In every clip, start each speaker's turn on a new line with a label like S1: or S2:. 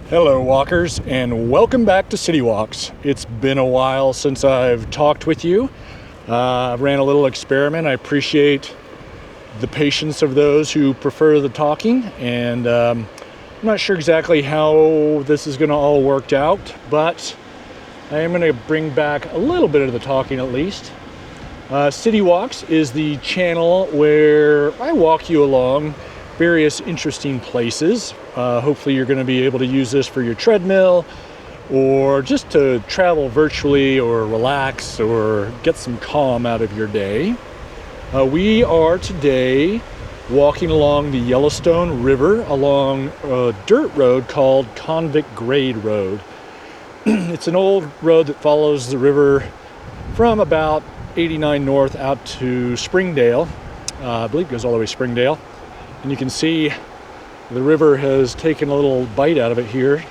S1: Hello walkers, and welcome back to City Walks. It's been a while since I've talked with you. I ran a little experiment. I appreciate the patience of those who prefer the talking, and I'm not sure exactly how this is going to all work out, but I am going to bring back a little bit of the talking at least. City Walks is the channel where I walk you along various interesting places. Hopefully you're going to be able to use this for your treadmill or just to travel virtually or relax or get some calm out of your day. We are today walking along the Yellowstone River along a dirt road called Convict Grade Road. It's an old road that follows the river from about 89 north out to Springdale. I believe it goes all the way to Springdale. And you can see the river has taken a little bite out of it here.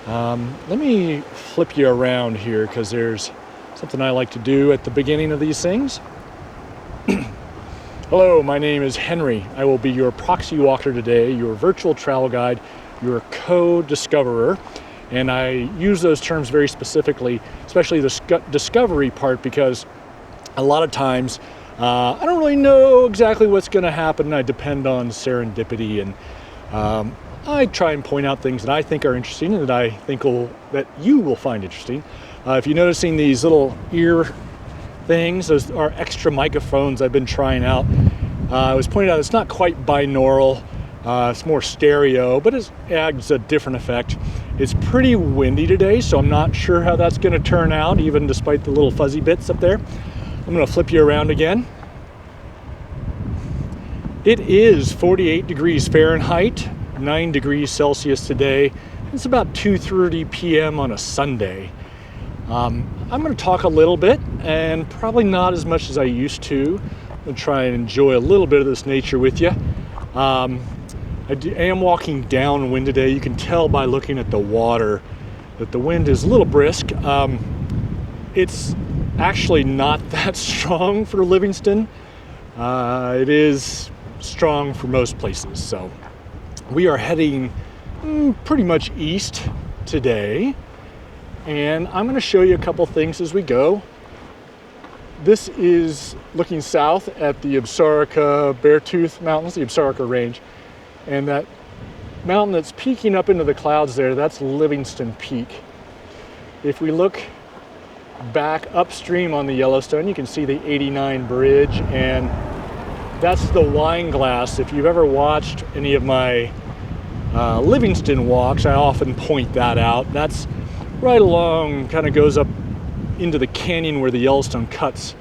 S1: Let me flip you around here because there's something I like to do at the beginning of these things. Hello, my name is Henry. I will be your proxy walker today, your virtual travel guide, your co-discoverer. And I use those terms very specifically, especially the discovery part, because a lot of times I don't really know exactly what's going to happen. I depend on serendipity, and I try and point out things that I think are interesting and that I think that you will find interesting. If you're noticing these little ear things, those are extra microphones I've been trying out. I was pointing out it's not quite binaural. It's more stereo, but it adds a different effect. It's pretty windy today, so I'm not sure how that's going to turn out, even despite the little fuzzy bits up there. I'm going to flip you around again. It is 48 degrees Fahrenheit, 9 degrees Celsius today. It's about 2:30 p.m. on a Sunday. I'm going to talk a little bit, and probably not as much as I used to. I'm going to try and enjoy a little bit of this nature with you. I am walking downwind today. You can tell by looking at the water that the wind is a little brisk. It's actually not that strong for Livingston. It is strong for most places. So we are heading pretty much east today, and I'm going to show you a couple things as we go. This is looking south at the Absaroka Beartooth Mountains, the Absaroka Range, and that mountain that's peeking up into the clouds there, that's Livingston Peak. If we look back upstream on the Yellowstone, you can see the 89 bridge, and that's the wine glass. If you've ever watched any of my Livingston walks, I often point that out. That's right along, kind of goes up into the canyon where the Yellowstone cuts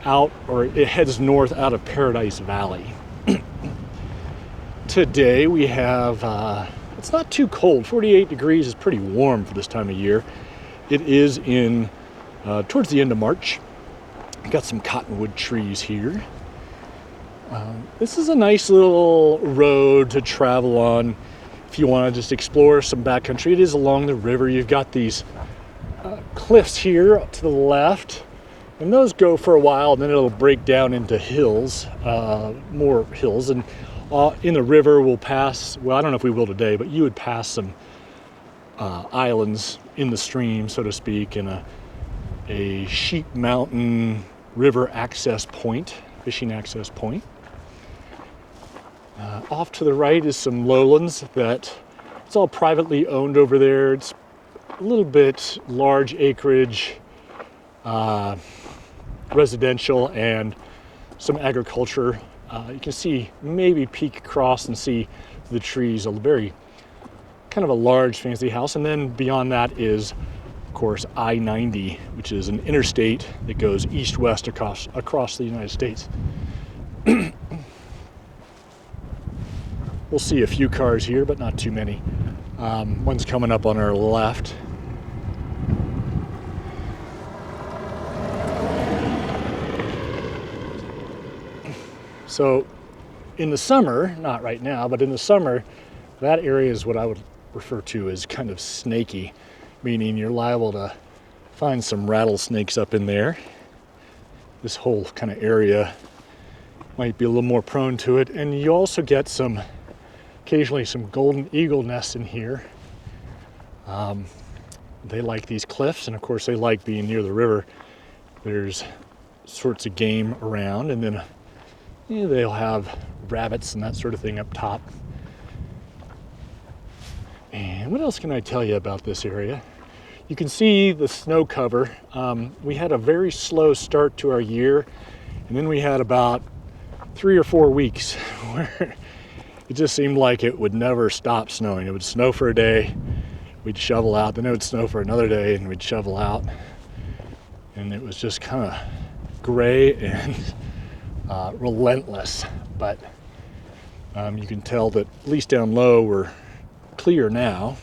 S1: out, or it heads north out of Paradise Valley. Today we have, it's not too cold. 48 degrees is pretty warm for this time of year. It is in towards the end of March. Got some cottonwood trees here. This is a nice little road to travel on if you want to just explore some backcountry. It is along the river. You've got these cliffs here to the left, and those go for a while, and then it'll break down into hills, more hills. And in the river we'll pass, well, I don't know if we will today, but you would pass some islands in the stream, so to speak, and a Sheep Mountain river access point, fishing access point. Off to the right is some lowlands that it's all privately owned over there. It's a little bit large acreage, residential, and some agriculture. You can see, maybe peek across and see the trees, a very kind of a large fancy house. And then beyond that is, of course, I-90, which is an interstate that goes east-west across the United States. We'll see a few cars here, but not too many. One's coming up on our left. So in the summer, not right now, but in the summer, that area is what I would refer to as kind of snaky, meaning you're liable to find some rattlesnakes up in there. This whole kind of area might be a little more prone to it. And you also get occasionally some golden eagle nests in here. They like these cliffs, and of course they like being near the river. There's sorts of game around, and then they'll have rabbits and that sort of thing up top. And what else can I tell you about this area? You can see the snow cover. We had a very slow start to our year, and then we had about 3 or 4 weeks where it just seemed like it would never stop snowing. It would snow for a day, we'd shovel out, then it would snow for another day and we'd shovel out. And it was just kind of gray and relentless. But you can tell that at least down low we're clear now.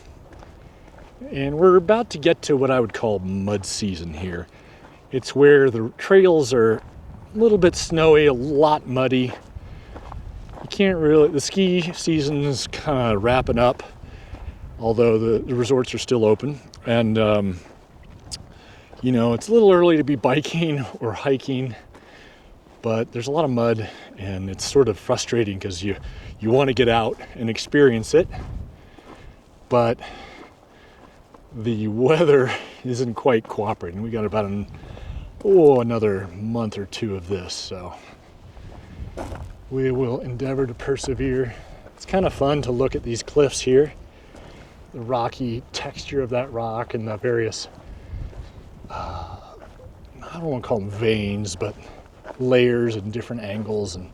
S1: And we're about to get to what I would call mud season here. It's where the trails are a little bit snowy, a lot muddy. You can't really, the ski season is kind of wrapping up, although the resorts are still open. And, it's a little early to be biking or hiking, but there's a lot of mud, and it's sort of frustrating because you want to get out and experience it, but the weather isn't quite cooperating. We got about another month or two of this, so we will endeavor to persevere. It's kind of fun to look at these cliffs here, the rocky texture of that rock and the various, I don't want to call them veins, but layers and different angles. And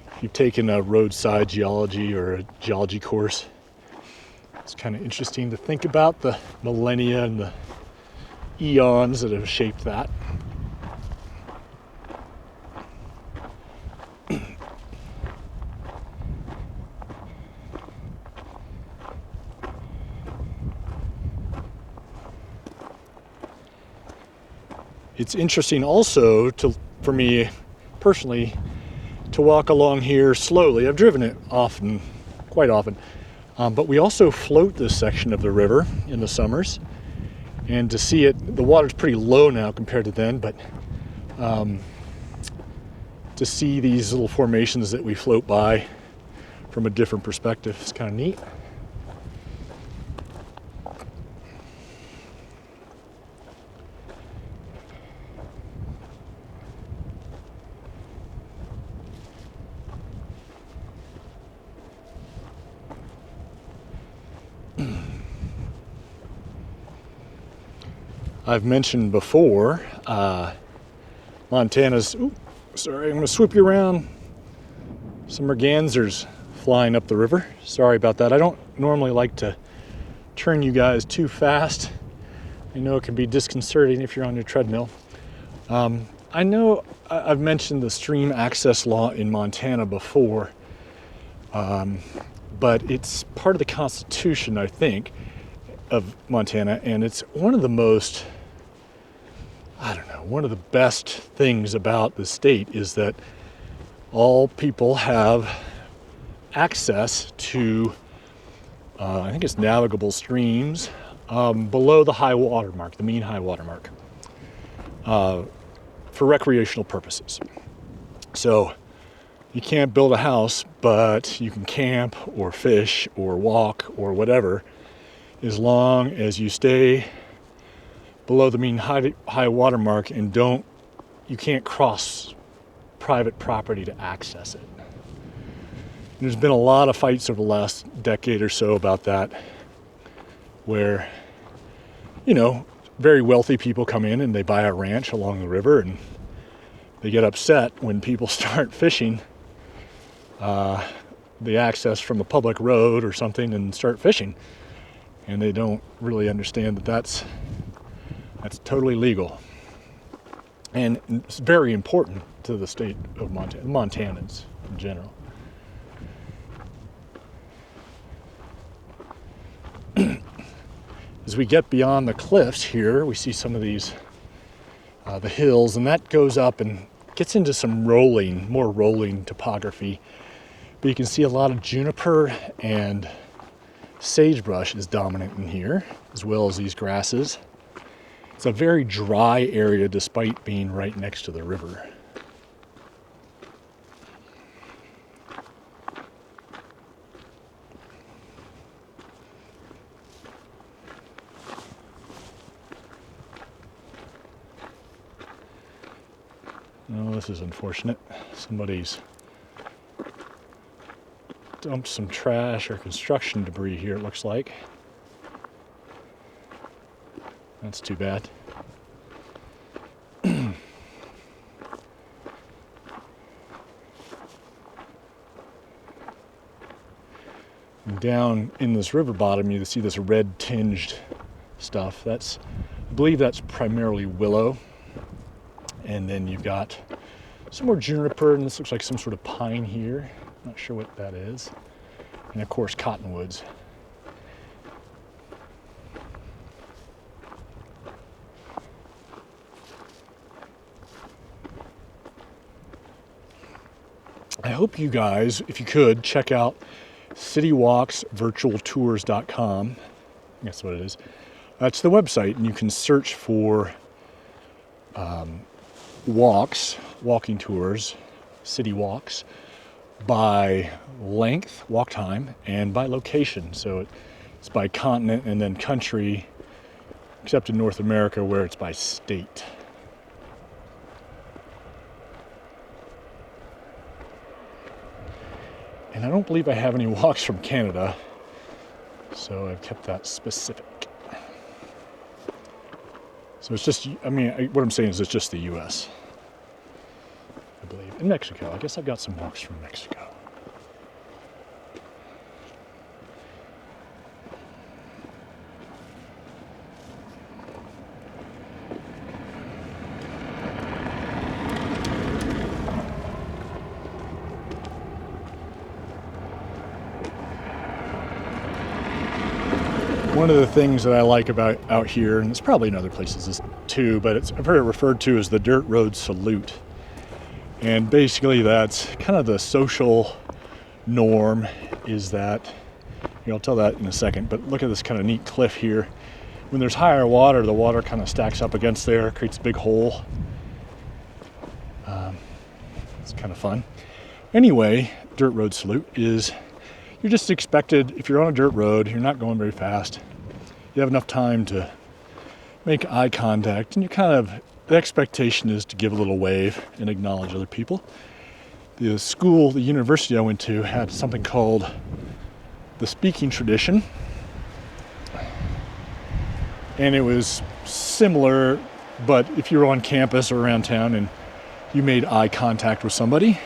S1: if you've taken a roadside geology or a geology course, it's kind of interesting to think about the millennia and the eons that have shaped that. It's interesting also for me personally to walk along here slowly. I've driven it quite often. But we also float this section of the river in the summers, and to see it, the water's pretty low now compared to then, but to see these little formations that we float by from a different perspective is kind of neat. I've mentioned before, Montana's, I'm going to swoop you around, some mergansers flying up the river. Sorry about that. I don't normally like to turn you guys too fast. I know it can be disconcerting if you're on your treadmill. I know I've mentioned the stream access law in Montana before, but it's part of the Constitution, I think, of Montana, and it's one of the most, one of the best things about the state is that all people have access to, I think it's navigable streams below the high water mark, the mean high water mark, for recreational purposes. So you can't build a house, but you can camp or fish or walk or whatever, as long as you stay below the mean high water mark and you can't cross private property to access it. And there's been a lot of fights over the last decade or so about that, where, very wealthy people come in and they buy a ranch along the river, and they get upset when people start fishing the access from a public road or something and start fishing. And they don't really understand that that's totally legal. And it's very important to the state of Montana, Montanans in general. As we get beyond the cliffs here, we see some of these, the hills, and that goes up and gets into some more rolling topography. But you can see a lot of juniper and sagebrush is dominant in here, as well as these grasses. It's a very dry area despite being right next to the river. Oh, this is unfortunate. Somebody's dumped some trash or construction debris here, it looks like. That's too bad. And down in this river bottom, you see this red tinged stuff. I believe that's primarily willow. And then you've got some more juniper, and this looks like some sort of pine here. Not sure what that is. And of course, cottonwoods. I hope you guys, if you could, check out citywalksvirtualtours.com. That's what it is. That's the website, and you can search for walking tours, city walks, by length, walk time, and by location. So it's by continent and then country, except in North America where it's by state. And I don't believe I have any walks from Canada, so I've kept that specific. So it's just, what I'm saying is it's just the US, I believe. And Mexico, I guess I've got some walks from Mexico. One of the things that I like about out here, and it's probably in other places too, but I've heard it referred to as the dirt road salute. And basically that's kind of the social norm, is that, I'll tell that in a second, but look at this kind of neat cliff here. When there's higher water, the water kind of stacks up against there, creates a big hole. It's kind of fun. Anyway, dirt road salute is, you're just expected, if you're on a dirt road, you're not going very fast, you have enough time to make eye contact, and the expectation is to give a little wave and acknowledge other people. The university I went to had something called the speaking tradition, and it was similar, but if you were on campus or around town and you made eye contact with somebody,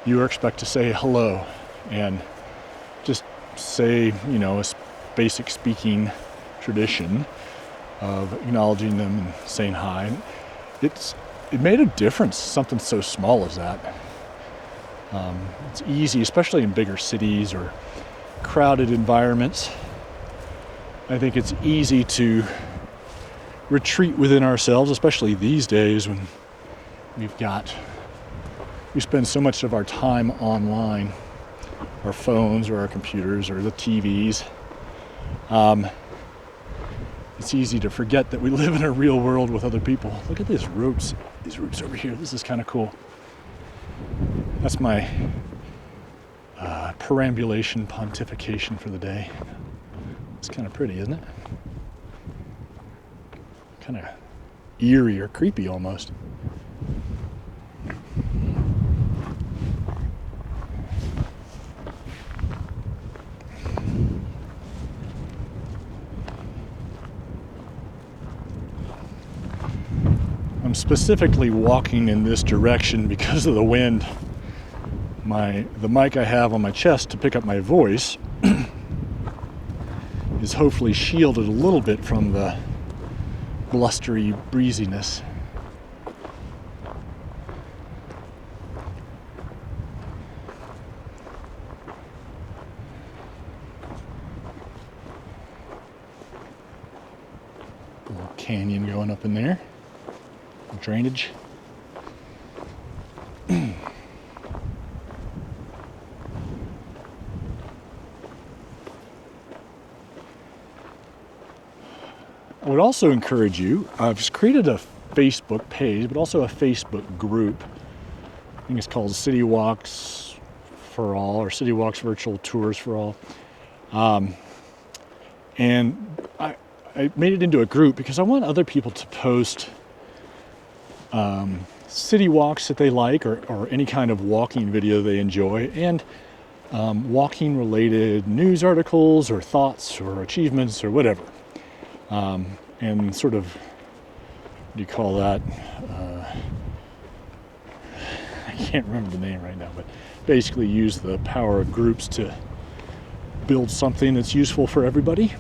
S1: you were expected to say hello and just say, a basic speaking tradition of acknowledging them and saying hi. It made a difference, something so small as that. It's easy, especially in bigger cities or crowded environments. I think it's easy to retreat within ourselves, especially these days when we spend so much of our time online, our phones or our computers or the TVs. It's easy to forget that we live in a real world with other people. Look at these roots over here. This is kind of cool. That's my perambulation pontification for the day. It's kind of pretty, isn't it? Kind of eerie or creepy almost. I'm specifically walking in this direction because of the wind. The mic I have on my chest to pick up my voice is hopefully shielded a little bit from the blustery breeziness. A little canyon going up in there. Drainage. I would also encourage you, I've created a Facebook page, but also a Facebook group. I think it's called City Walks for All, or City Walks Virtual Tours for All. And I made it into a group because I want other people to post city walks that they like, or any kind of walking video they enjoy, and walking related news articles or thoughts or achievements or whatever. And sort of, what do you call that? I can't remember the name right now, but basically use the power of groups to build something that's useful for everybody.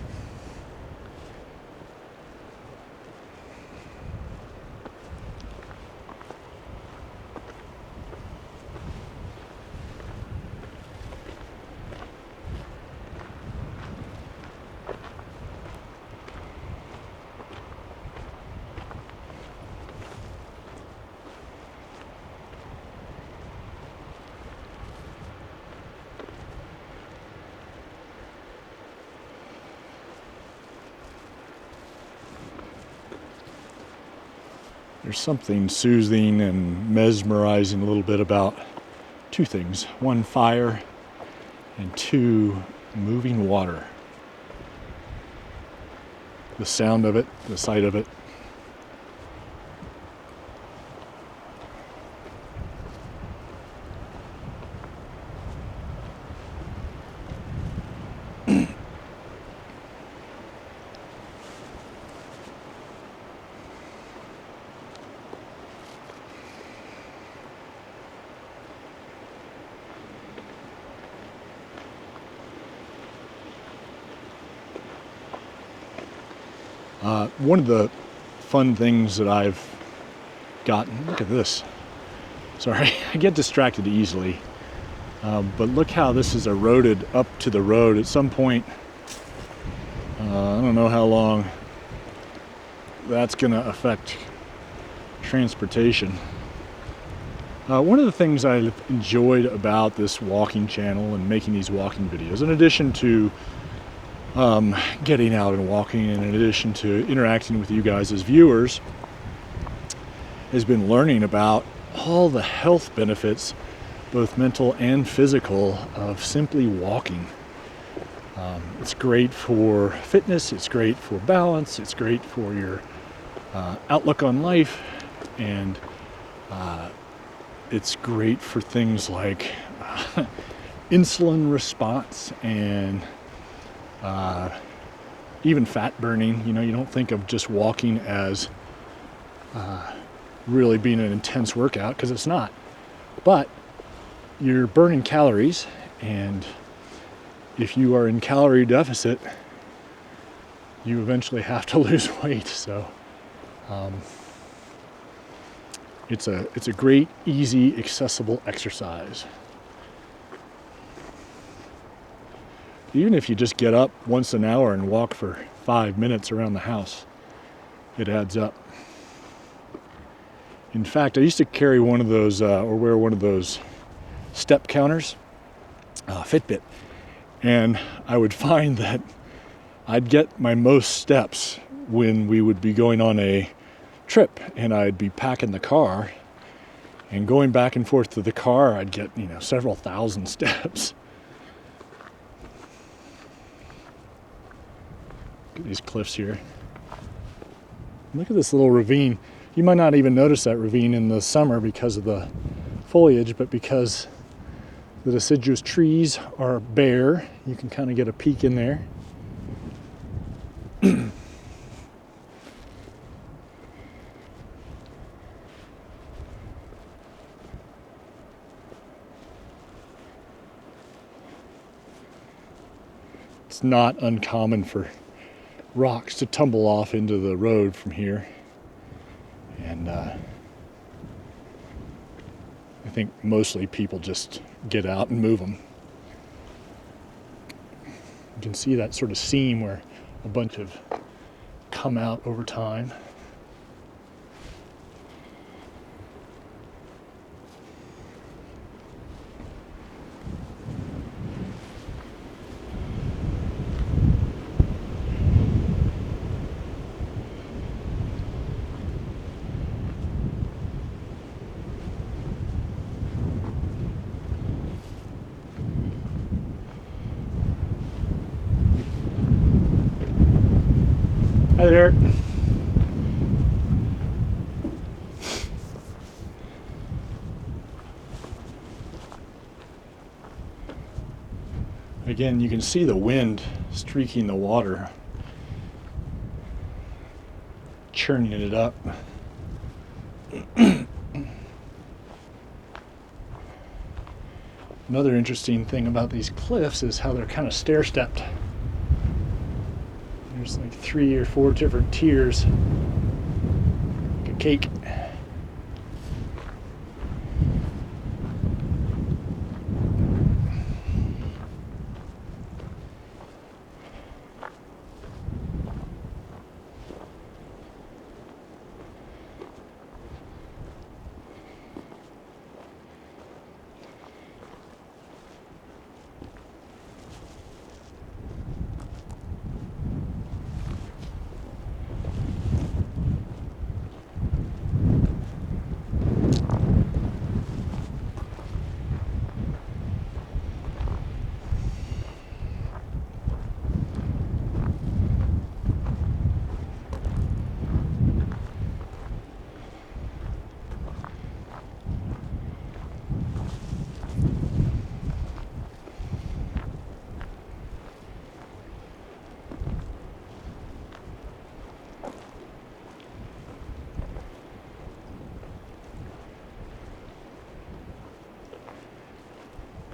S1: There's something soothing and mesmerizing a little bit about two things. One, fire, and two, moving water. The sound of it, the sight of it. One of the fun things that I've gotten, look at this. Sorry, I get distracted easily. But look how this is eroded up to the road. At some point, I don't know how long that's going to affect transportation. One of the things I've enjoyed about this walking channel and making these walking videos, in addition to getting out and walking, and in addition to interacting with you guys as viewers, has been learning about all the health benefits, both mental and physical, of simply walking. It's great for fitness, it's great for balance, it's great for your outlook on life, and it's great for things like insulin response and even fat burning. You know, you don't think of just walking as really being an intense workout, because it's not. But you're burning calories, and if you are in calorie deficit, you eventually have to lose weight. So it's a great, easy, accessible exercise. Even if you just get up once an hour and walk for 5 minutes around the house, it adds up. In fact, I used to carry one of those, or wear one of those step counters, Fitbit, and I would find that I'd get my most steps when we would be going on a trip, and I'd be packing the car, and going back and forth to the car, I'd get, several thousand steps. Look at these cliffs here. Look at this little ravine. You might not even notice that ravine in the summer because of the foliage, but because the deciduous trees are bare, you can kind of get a peek in there. It's not uncommon for rocks to tumble off into the road from here, and I think mostly people just get out and move them. You can see that sort of seam where a bunch have come out over time. Hi there. Again, you can see the wind streaking the water, churning it up. Another interesting thing about these cliffs is how they're kind of stair-stepped. There's like 3 or 4 different tiers, like a cake.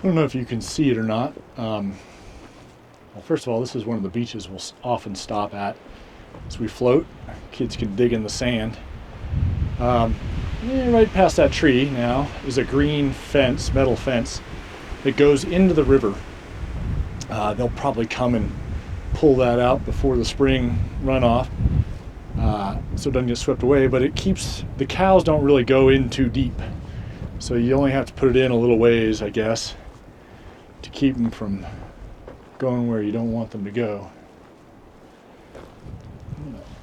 S1: I don't know if you can see it or not. Well, first of all, this is one of the beaches we'll often stop at as we float. Kids can dig in the sand. Right past that tree now is a green fence, metal fence, that goes into the river. They'll probably come and pull that out before the spring runoff, so it doesn't get swept away, but it keeps, the cows don't really go in too deep. So you only have to put it in a little ways, I guess, to keep them from going where you don't want them to go.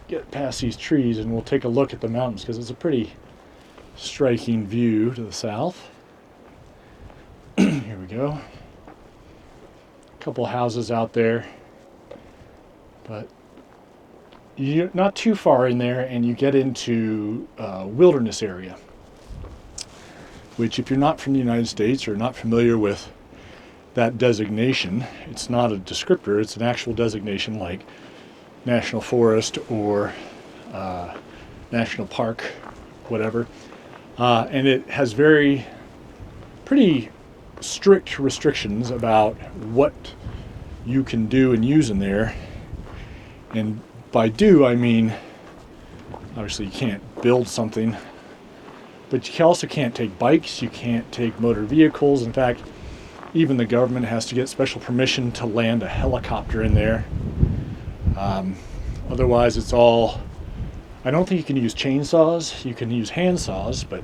S1: Get past these trees and we'll take a look at the mountains because it's a pretty striking view to the south. Here we go. A couple houses out there, but you're not too far in there and you get into a wilderness area, which if you're not from the United States or not familiar with that designation, it's not a descriptor, it's an actual designation like National Forest or National Park, whatever. And it has pretty strict restrictions about what you can do and use in there. And by do, I mean, obviously you can't build something, but you also can't take bikes, you can't take motor vehicles. In fact, even the government has to get special permission to land a helicopter in there. Otherwise it's all, I don't think you can use chainsaws, you can use hand saws, but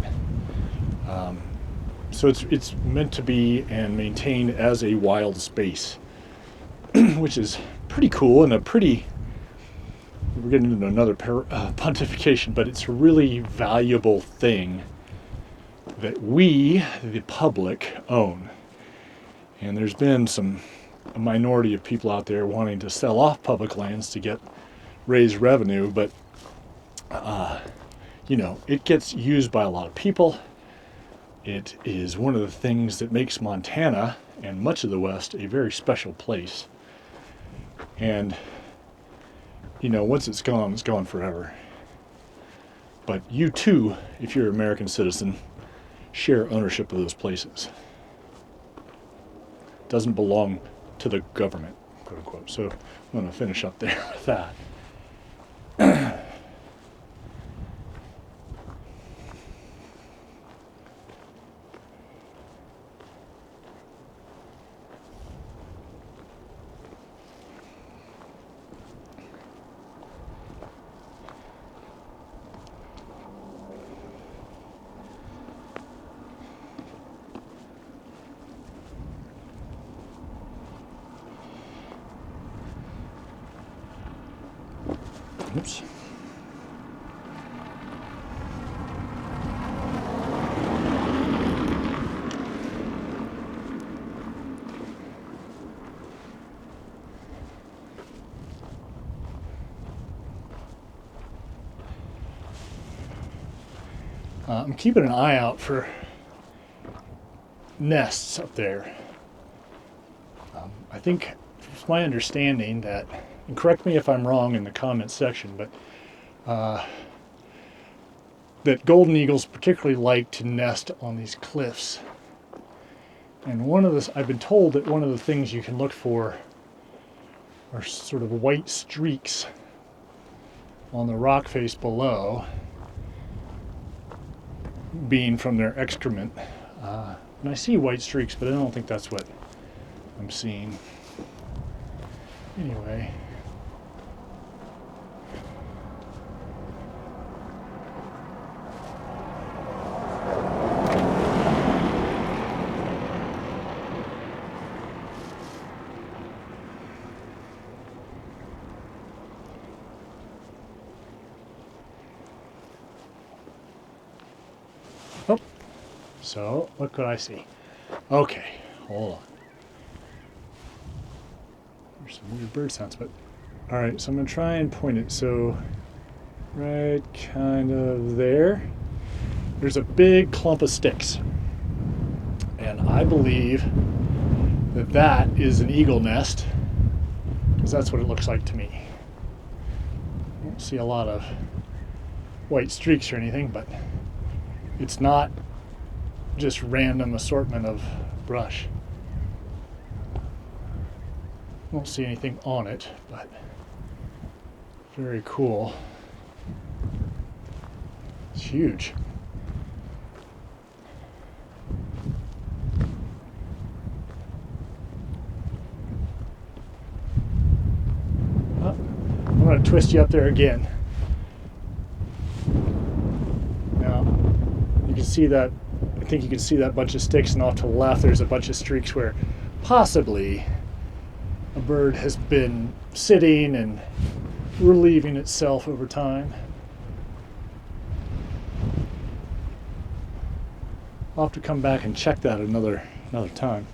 S1: so it's meant to be and maintained as a wild space, which is pretty cool and we're getting into another pontification, but it's a really valuable thing that we, the public, own. And there's been a minority of people out there wanting to sell off public lands to raise revenue, but it gets used by a lot of people. It is one of the things that makes Montana and much of the West a very special place. And once it's gone forever. But you too, if you're an American citizen, share ownership of those places. Doesn't belong to the government, quote unquote. So I'm going to finish up there with that. Oops. I'm keeping an eye out for nests up there. I think it's my understanding that, and correct me if I'm wrong in the comments section, but that golden eagles particularly like to nest on these cliffs. And I've been told that one of the things you can look for are sort of white streaks on the rock face below, being from their excrement. And I see white streaks, but I don't think that's what I'm seeing. Anyway. Oh, so look what I see. Okay, hold on. There's some weird bird sounds, but all right, so I'm gonna try and point it. So right kind of there, there's a big clump of sticks. And I believe that that is an eagle nest, because that's what it looks like to me. I don't see a lot of white streaks or anything, but it's not just random assortment of brush. I don't see anything on it, but very cool. It's huge. Oh, I'm going to twist you up there again. Now, you can see that, I think you can see that bunch of sticks, and off to the left there's a bunch of streaks where possibly a bird has been sitting and relieving itself over time. I'll have to come back and check that another time.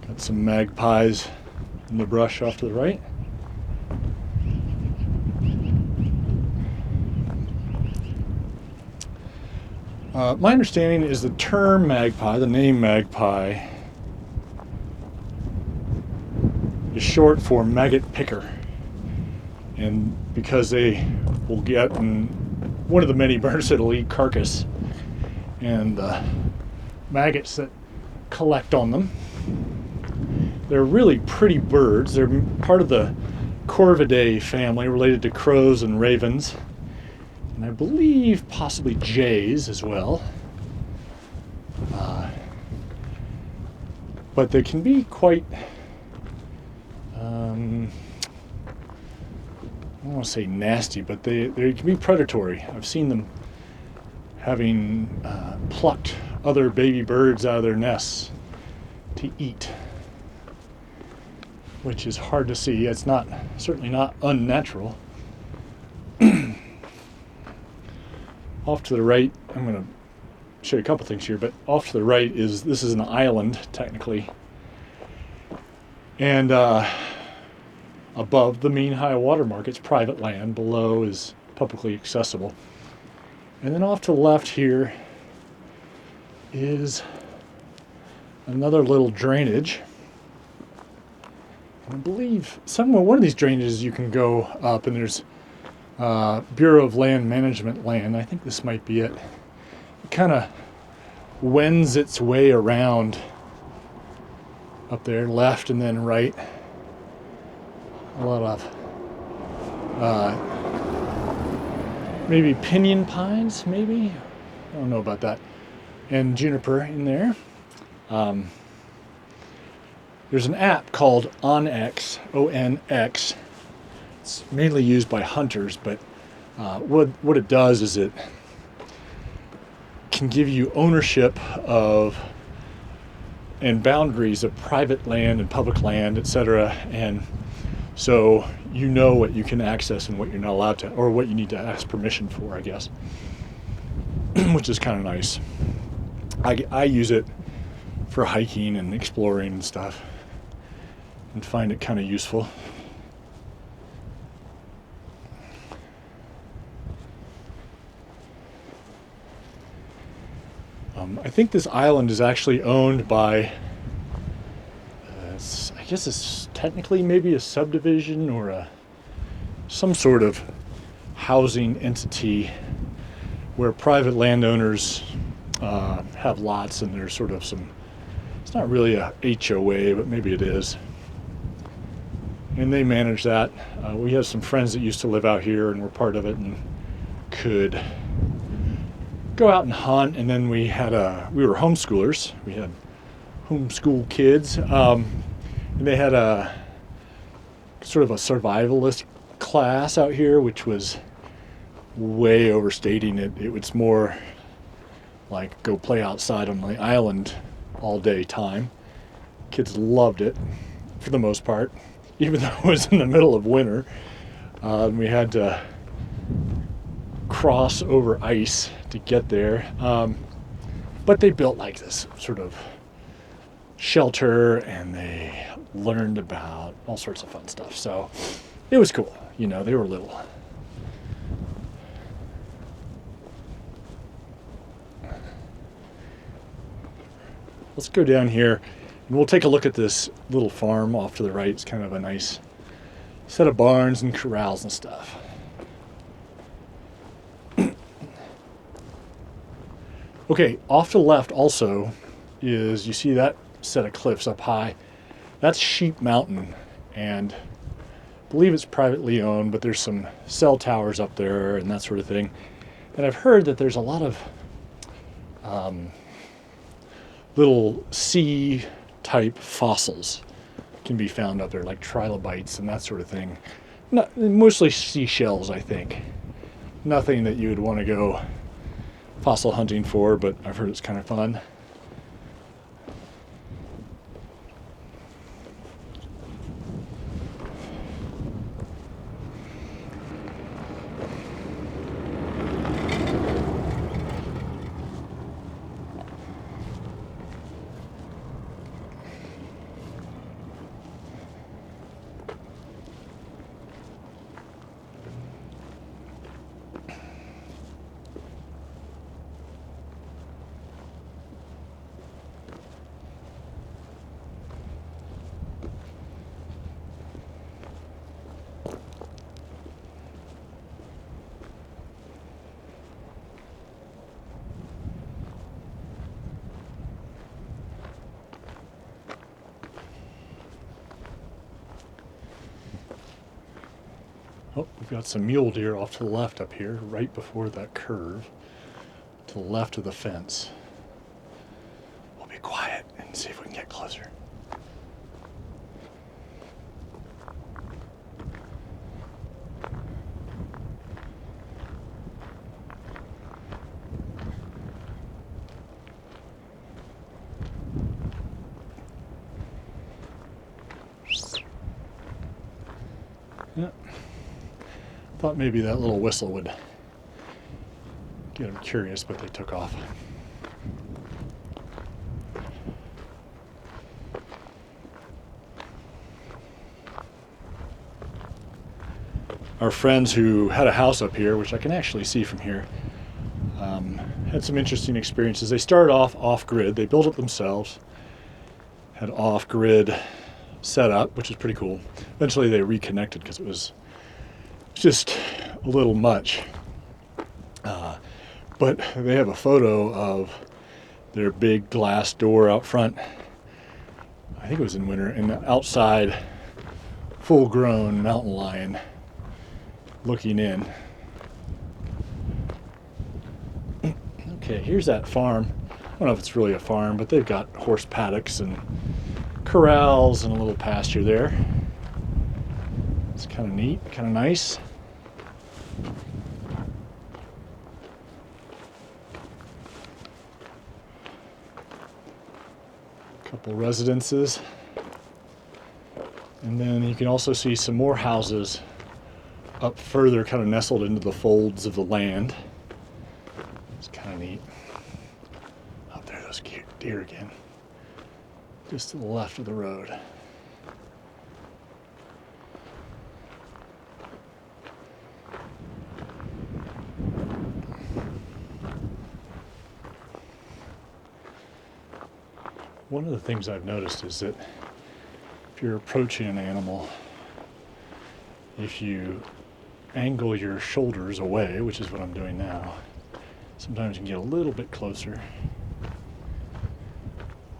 S1: Got some magpies in the brush off to the right. My understanding is the term magpie, the name magpie, is short for maggot picker. And because they will get in one of the many birds that'll eat carcass and maggots that collect on them. They're really pretty birds. They're part of the Corvidae family, related to crows and ravens, and I believe possibly jays as well. But they can be quite, I don't want to say nasty, but they can be predatory. I've seen them having plucked other baby birds out of their nests to eat, which is hard to see. It's certainly not unnatural. Off to the right, I'm going to show you a couple things here, but off to the right this is an island, technically. And above the mean high water mark, it's private land. Below is publicly accessible. And then off to the left here is another little drainage. I believe one of these drainages you can go up, and there's Bureau of Land Management land. I think this might be it. It kind of wends its way around up there, left and then right. A lot of maybe pinyon pines, maybe. I don't know about that. And juniper in there. There's an app called OnX, O-N-X. It's mainly used by hunters, but what it does is it can give you ownership of and boundaries of private land and public land, etc. And so you know what you can access and what you're not allowed to, or what you need to ask permission for, I guess, which is kind of nice. I use it for hiking and exploring and stuff, and find it kind of useful. I think this island is actually owned by, I guess it's technically maybe a subdivision or some sort of housing entity where private landowners have lots, and there's sort of some, it's not really a HOA, but maybe it is. And they manage that. We have some friends that used to live out here and were part of it and could go out and hunt. And then we were homeschoolers. We had homeschool kids. And they had a sort of a survivalist class out here, which was way overstating it. It was more like go play outside on the island all day time. Kids loved it for the most part, even though it was in the middle of winter. We had to cross over ice to get there. But they built like this sort of shelter, and they learned about all sorts of fun stuff. So it was cool. You know, they were little. Let's go down here and we'll take a look at this little farm off to the right. It's kind of a nice set of barns and corrals and stuff. Okay, off to the left also is, you see that set of cliffs up high? That's Sheep Mountain, and I believe it's privately owned, but there's some cell towers up there and that sort of thing. And I've heard that there's a lot of little sea type fossils can be found up there, like trilobites and that sort of thing. Mostly seashells, I think. Nothing that you would want to go fossil hunting for, but I've heard it's kind of fun. Oh, we've got some mule deer off to the left up here, right before that curve, to the left of the fence. We'll be quiet and see if we can get closer. Yeah. Thought maybe that little whistle would get them curious, but they took off. Our friends who had a house up here, which I can actually see from here, had some interesting experiences. They started off-grid. They built it themselves, had off-grid setup, which is pretty cool. Eventually they reconnected because it was just a little much. But they have a photo of their big glass door out front. I think it was in winter, and outside, full-grown mountain lion looking in. Okay, here's that farm. I don't know if it's really a farm, but they've got horse paddocks and corrals and a little pasture there. It's kind of neat, kind of nice. Couple residences. And then you can also see some more houses up further, kind of nestled into the folds of the land. It's kind of neat. Out there, those deer again. Just to the left of the road. One of the things I've noticed is that if you're approaching an animal, if you angle your shoulders away, which is what I'm doing now, sometimes you can get a little bit closer.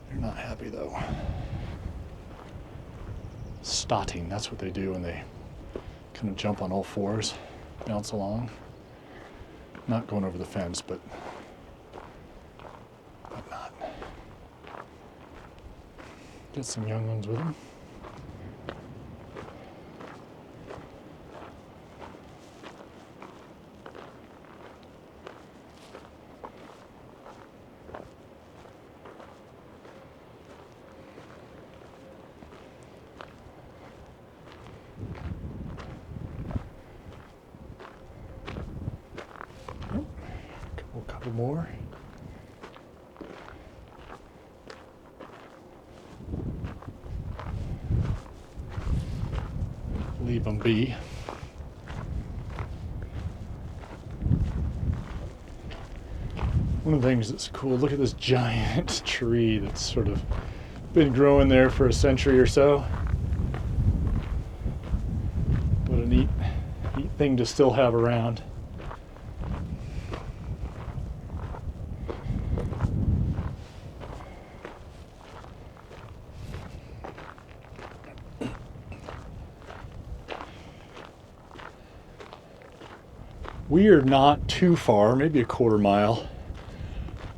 S1: They're not happy though. Stotting, that's what they do when they kind of jump on all fours, bounce along. Not going over the fence, but not. Get some young ones with them. Couple more. Leave them be. One of the things that's cool, look at this giant tree that's sort of been growing there for a century or so. What a neat thing to still have around. We are not too far, maybe a quarter mile,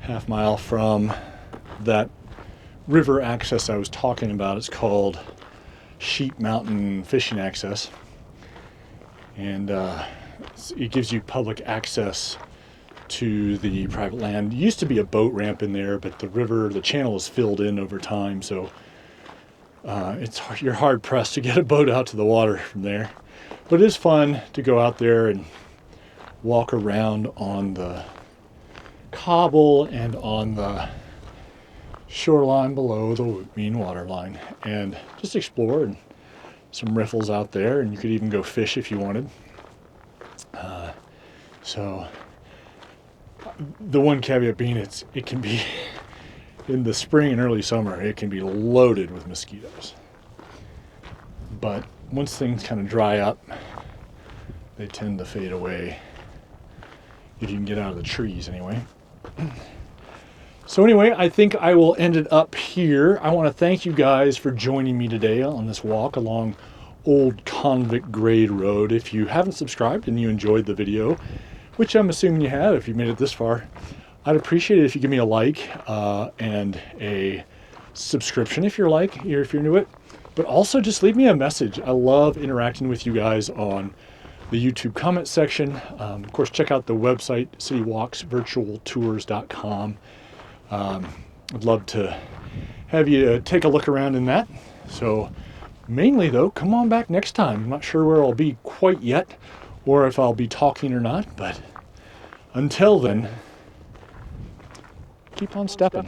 S1: half mile from that river access I was talking about. It's called Sheep Mountain Fishing Access. And it gives you public access to the private land. It used to be a boat ramp in there, but the channel is filled in over time, so you're hard pressed to get a boat out to the water from there. But it is fun to go out there and walk around on the cobble and on the shoreline below the mean water line and just explore, and some riffles out there, and you could even go fish if you wanted. So the one caveat being it can be in the spring and early summer, it can be loaded with mosquitoes, but once things kind of dry up, they tend to fade away. If you can get out of the trees anyway. So anyway, I think I will end it up here. I want to thank you guys for joining me today on this walk along Old Convict Grade Road. If you haven't subscribed and you enjoyed the video, which I'm assuming you have if you made it this far, I'd appreciate it if you give me a like and a subscription if you're new it. But also just leave me a message. I love interacting with you guys on the YouTube comment section. Of course, check out the website, citywalksvirtualtours.com. I'd love to have you take a look around in that. So mainly though, come on back next time. I'm not sure where I'll be quite yet, or if I'll be talking or not, but until then, keep on stepping.